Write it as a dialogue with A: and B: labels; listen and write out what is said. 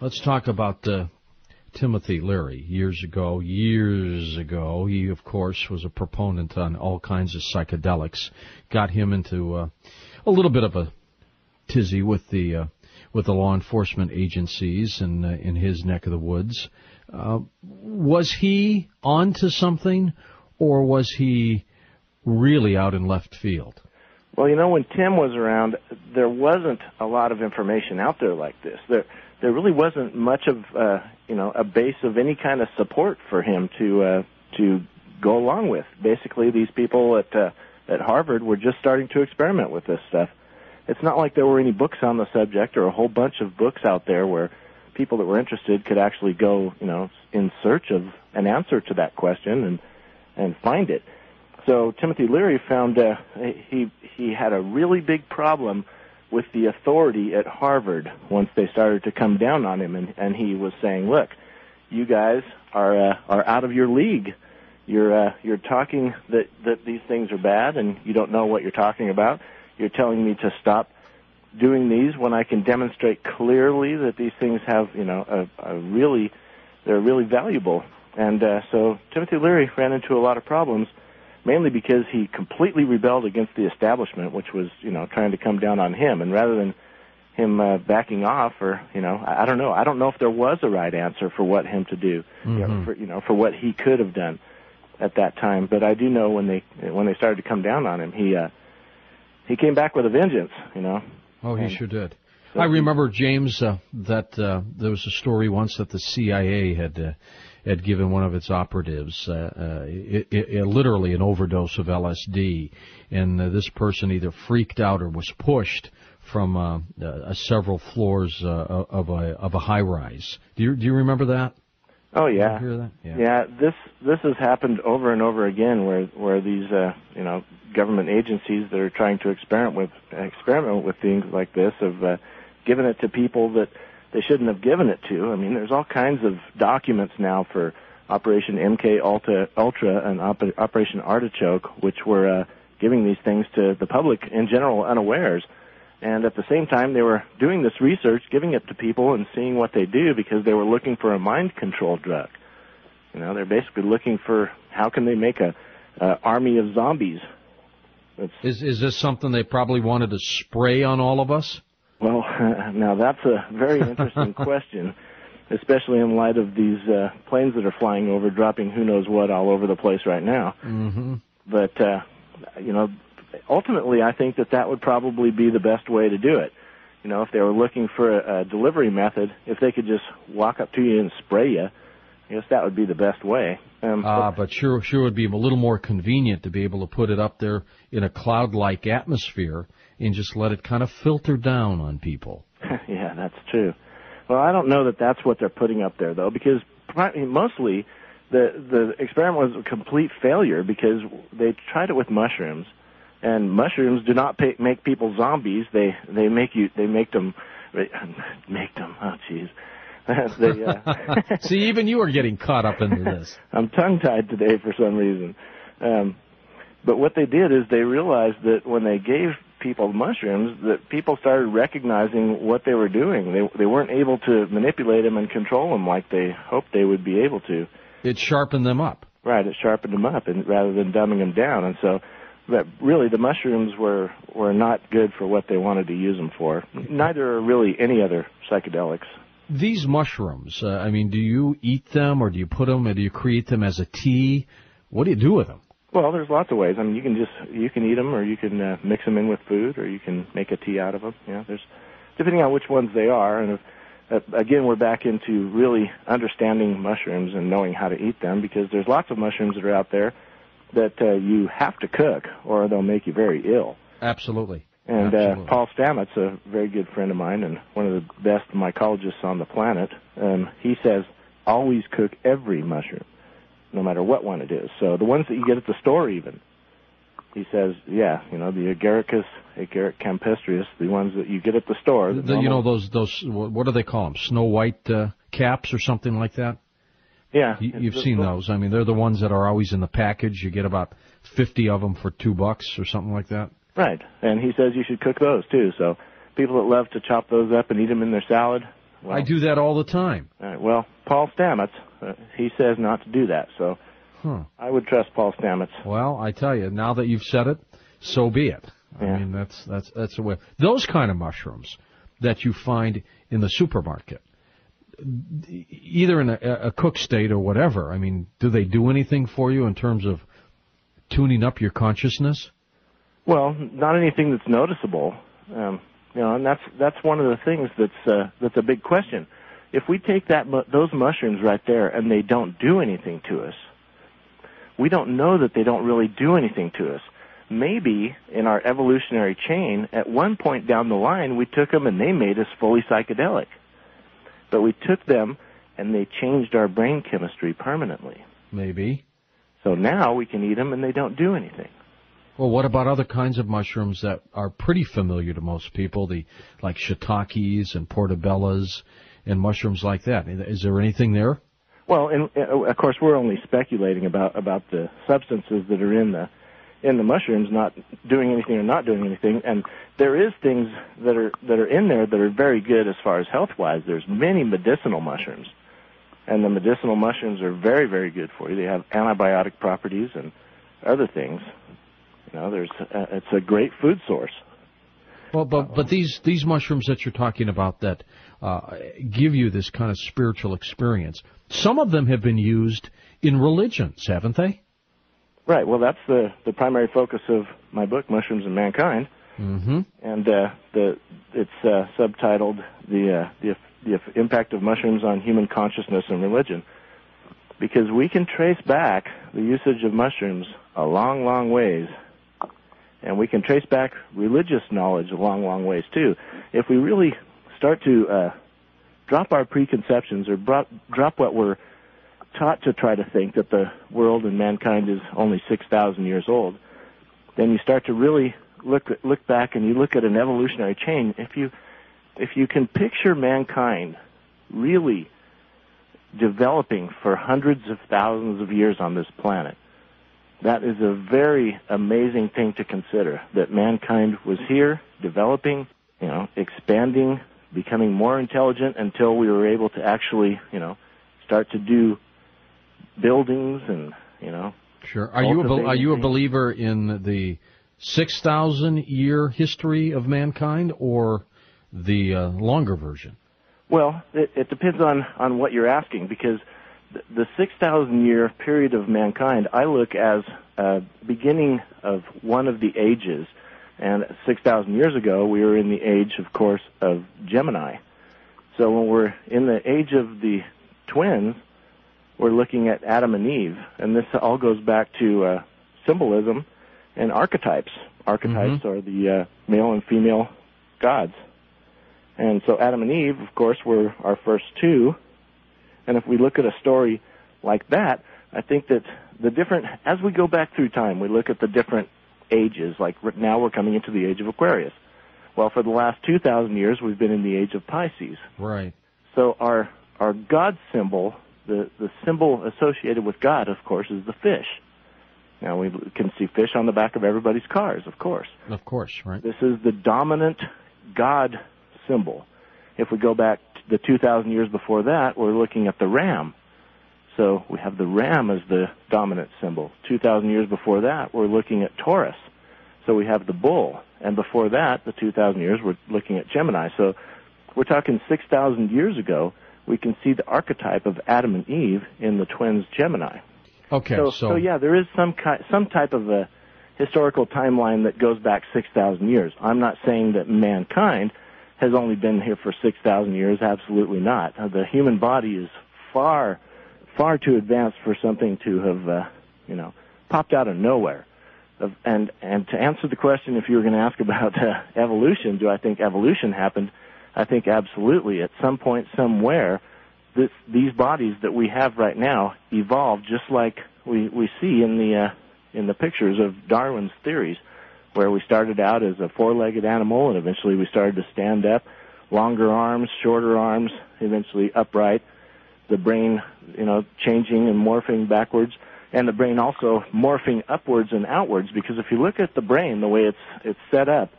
A: Let's talk about Timothy Leary. Years ago, he, of course, was a proponent on all kinds of psychedelics. Got him into a little bit of a tizzy with the law enforcement agencies in his neck of the woods. Was he onto something, or was he really out in left field?
B: Well, when Tim was around, there wasn't a lot of information out there like this. There really wasn't much of a base of any kind of support for him to go along with. Basically, these people at Harvard were just starting to experiment with this stuff. It's not like there were any books on the subject or a whole bunch of books out there where people that were interested could actually go, in search of an answer to that question and find it. So Timothy Leary found he had a really big problem with the authority at Harvard once they started to come down on him, and he was saying, "Look, you guys are out of your league. You're talking that these things are bad, and you don't know what you're talking about. You're telling me to stop doing these when I can demonstrate clearly that these things have, they're really valuable." And so Timothy Leary ran into a lot of problems, mainly because he completely rebelled against the establishment, which was, trying to come down on him. And rather than him backing off, or, I don't know. I don't know if there was a right answer for what him to do, for what he could have done at that time. But I do know when they started to come down on him, he came back with a vengeance,
A: Oh, he sure did. So I remember, James, that there was a story once that the CIA had given one of its operatives literally an overdose of LSD, and this person either freaked out or was pushed from several floors of a high rise. Do you remember that?
B: Oh yeah.
A: Did you hear that?
B: Yeah. This has happened over and over again, where these government agencies that are trying to experiment with things like this have given it to people that they shouldn't have given it to. I mean, there's all kinds of documents now for Operation MK Ultra and Operation Artichoke, which were giving these things to the public in general unawares. And at the same time, they were doing this research, giving it to people and seeing what they do, because they were looking for a mind control drug. They're basically looking for how can they make a army of zombies.
A: Is this something they probably wanted to spray on all of us?
B: Well, now that's a very interesting question, especially in light of these planes that are flying over, dropping who knows what all over the place right now.
A: Mm-hmm.
B: But, ultimately I think that would probably be the best way to do it. If they were looking for a delivery method, if they could just walk up to you and spray you, I guess that would be the best way.
A: But sure would be a little more convenient to be able to put it up there in a cloud-like atmosphere and just let it kind of filter down on people.
B: Yeah, that's true. Well, I don't know that that's what they're putting up there, though, because mostly the experiment was a complete failure, because they tried it with mushrooms, and mushrooms do not make people zombies. They make them. Oh, jeez.
A: See, even you are getting caught up into this.
B: I'm tongue-tied today for some reason. But what they did is they realized that when they gave people mushrooms, that people started recognizing what they were doing. They weren't able to manipulate them and control them like they hoped they would be able to.
A: It sharpened them up.
B: Right, it sharpened them up, and rather than dumbing them down. And so, really, the mushrooms were not good for what they wanted to use them for. Neither are really any other psychedelics.
A: These mushrooms, do you eat them, or do you put them, or do you create them as a tea? What do you do with them?
B: Well, there's lots of ways. You can eat them, or you can mix them in with food, or you can make a tea out of them. There's depending on which ones they are. And again, we're back into really understanding mushrooms and knowing how to eat them, because there's lots of mushrooms that are out there that you have to cook, or they'll make you very ill.
A: Absolutely.
B: And Paul Stamets, a very good friend of mine and one of the best mycologists on the planet, he says, always cook every mushroom, no matter what one it is. So the ones that you get at the store even, he says, the Agaricus campestris, the ones that you get at the store.
A: Those, what do they call them, Snow White caps or something like that?
B: Yeah.
A: You've seen those. They're the ones that are always in the package. You get about 50 of them for $2 or something like that.
B: Right, and he says you should cook those too. So people that love to chop those up and eat them in their salad, Well,
A: I do that all the time.
B: All right, well, Paul Stamets, he says not to do that, so I would trust Paul Stamets.
A: Well, I tell you, now that you've said it, so be it.
B: Yeah.
A: I mean, that's the way. Those kind of mushrooms that you find in the supermarket, either in a cooked state or whatever, I mean, do they do anything for you in terms of tuning up your consciousness?
B: Well, not anything that's noticeable. And that's one of the things that's a big question. If we take those mushrooms right there and they don't do anything to us, we don't know that they don't really do anything to us. Maybe in our evolutionary chain, at one point down the line, we took them and they made us fully psychedelic. But we took them and they changed our brain chemistry permanently.
A: Maybe.
B: So now we can eat them and they don't do anything.
A: Well, what about other kinds of mushrooms that are pretty familiar to most people, like shiitakes and portobellas and mushrooms like that? Is there anything there?
B: Well, and of course, we're only speculating about the substances that are in the mushrooms, not doing anything or not doing anything. And there is things that are in there that are very good as far as health-wise. There's many medicinal mushrooms, and the medicinal mushrooms are very, very good for you. They have antibiotic properties and other things. It's a great food source.
A: Well, but these mushrooms that you're talking about that give you this kind of spiritual experience, some of them have been used in religions, haven't they?
B: Right. Well, that's the primary focus of my book, Mushrooms and Mankind.
A: Mm-hmm.
B: And it's subtitled the Impact of Mushrooms on Human Consciousness and Religion, because we can trace back the usage of mushrooms a long, long ways. And we can trace back religious knowledge a long, long ways, too. If we really start to drop our preconceptions or drop what we're taught to try to think, that the world and mankind is only 6,000 years old, then you start to really look back and you look at an evolutionary chain. If you can picture mankind really developing for hundreds of thousands of years on this planet, that is a very amazing thing to consider, that mankind was here, developing, expanding, becoming more intelligent until we were able to actually, start to do buildings and,
A: Sure. Are you a believer in the 6,000-year history of mankind or the longer version?
B: Well, it depends on what you're asking, because the 6,000-year period of mankind, I look as beginning of one of the ages. And 6,000 years ago, we were in the age, of course, of Gemini. So when we're in the age of the twins, we're looking at Adam and Eve. And this all goes back to symbolism and archetypes. Archetypes are the male and female gods. And so Adam and Eve, of course, were our first two. And if we look at a story like that, I think that as we go back through time, we look at the different ages. Like now we're coming into the age of Aquarius. Well, for the last 2,000 years, we've been in the age of Pisces.
A: Right.
B: So our God symbol, the symbol associated with God, of course, is the fish. Now, we can see fish on the back of everybody's cars, of course.
A: Of course, right.
B: This is the dominant God symbol. If we go back the 2,000 years before that, we're looking at the ram. So we have the ram as the dominant symbol. 2,000 years before that, we're looking at Taurus. So we have the bull. And before that, the 2,000 years, we're looking at Gemini. So we're talking 6,000 years ago, we can see the archetype of Adam and Eve in the twins Gemini.
A: Okay,
B: so yeah, there is some type of a historical timeline that goes back 6,000 years. I'm not saying that mankind has only been here for 6,000 years. Absolutely not. The human body is far, far too advanced for something to have, popped out of nowhere. And to answer the question, if you were going to ask about evolution, do I think evolution happened? I think absolutely. At some point, somewhere, these bodies that we have right now evolved, just like we see in the pictures of Darwin's theories, where we started out as a four-legged animal, and eventually we started to stand up, longer arms, shorter arms, eventually upright, the brain, changing and morphing backwards, and the brain also morphing upwards and outwards, because if you look at the brain, the way it's set up,